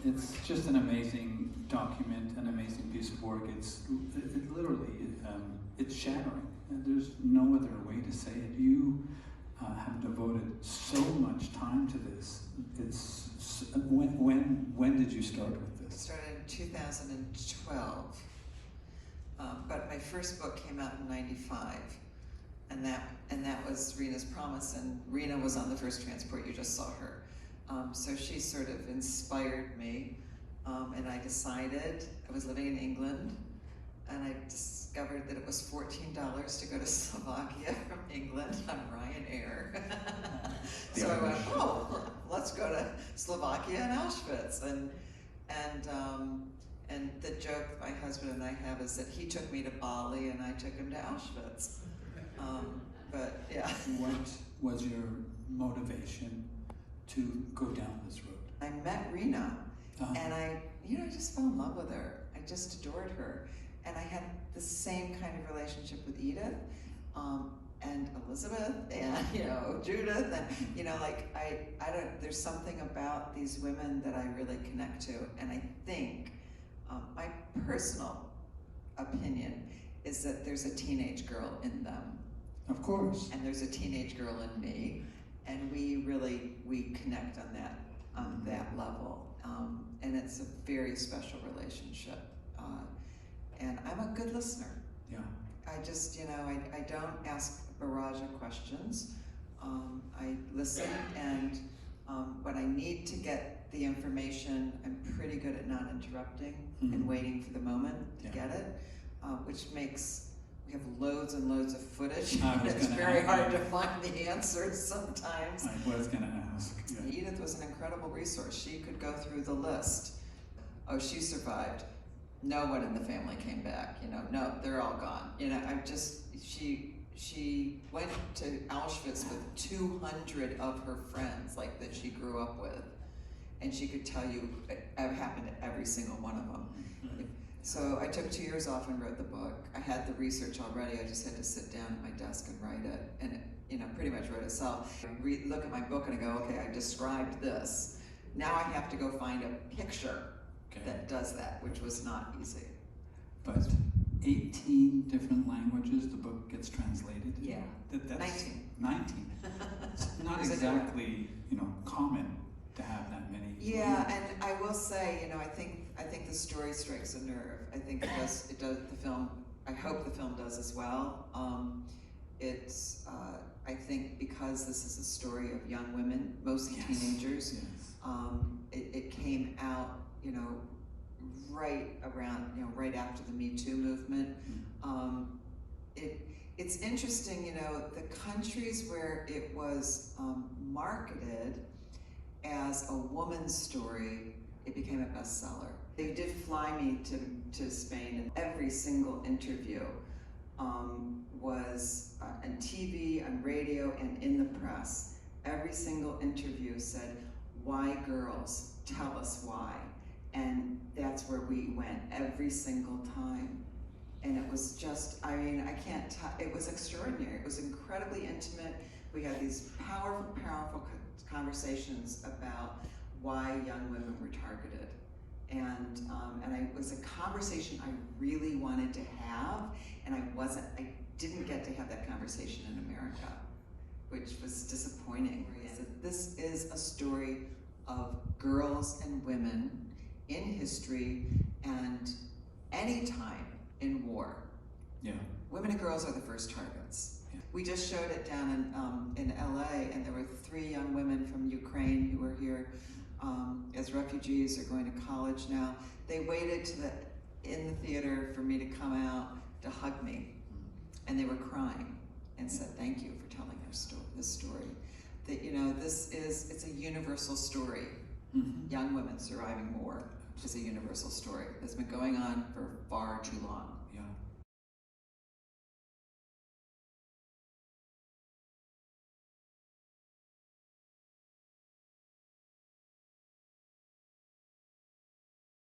It's just an amazing document, an amazing piece of work. It literally, it's shattering. And there's no other way to say it. You have devoted so much time to this. When did you start with I this? started in 2012, but my first book came out in '95, and that was Rena's Promise, and Rena was on the first transport. You just saw her, so she sort of inspired me, and I decided. I was living in England, and I discovered that it was $14 to go to Slovakia from England on Ryanair. So I went, oh, let's go to Slovakia and Auschwitz, and the joke my husband and I have is that he took me to Bali and I took him to Auschwitz. But yeah. What was your motivation to go down this road? I met Rena, and I just fell in love with her. I just adored her. And I had the same kind of relationship with Edith, and Elizabeth, and Judith, and I don't. There's something about these women that I really connect to, and I think my personal opinion is that there's a teenage girl in them. Of course. And there's a teenage girl in me, and we connect on that level, and it's a very special relationship. And I'm a good listener. Yeah. I just, I don't ask a barrage of questions. I listen, and when I need to get the information, I'm pretty good at not interrupting and waiting for the moment to get it, which makes, we have loads and loads of footage. It's very hard to find the answers sometimes. I was going to ask. Yeah. Edith was an incredible resource. She could go through the list. Oh, she survived. No one in the family came back, no, they're all gone. She went to Auschwitz with 200 of her friends, that she grew up with. And she could tell you it happened to every single one of them. So I took 2 years off and wrote the book. I had the research already, I just had to sit down at my desk and write it. And it, pretty much wrote itself. I look at my book and I go, okay, I described this. Now I have to go find a picture that does that, which was not easy. But 18 different languages the book gets translated? Yeah. That's 19. 19. It's not exactly, common to have that many. Yeah, and I will say, I think the story strikes a nerve. I think it does the film, I hope the film does as well. I think because this is a story of young women, mostly teenagers, it came out, right around, right after the Me Too movement. It's interesting, the countries where it was marketed as a woman's story, it became a bestseller. They did fly me to Spain, and every single interview was on TV, on radio, and in the press. Every single interview said, "Why girls? Tell us why." And that's where we went every single time. And it was just, I can't tell, it was extraordinary. It was incredibly intimate. We had these powerful, powerful conversations about why young women were targeted. And it was a conversation I really wanted to have, and I didn't get to have that conversation in America, which was disappointing. This is a story of girls and women in history and any time in war. Yeah. Women and girls are the first targets. Yeah. We just showed it down in LA, and there were 3 young women from Ukraine who were here as refugees or going to college now. They waited in the theater for me to come out to hug me, and they were crying and said, "Thank you for telling this story." That it's a universal story. Young women surviving war is a universal story that's been going on for far too long. Yeah.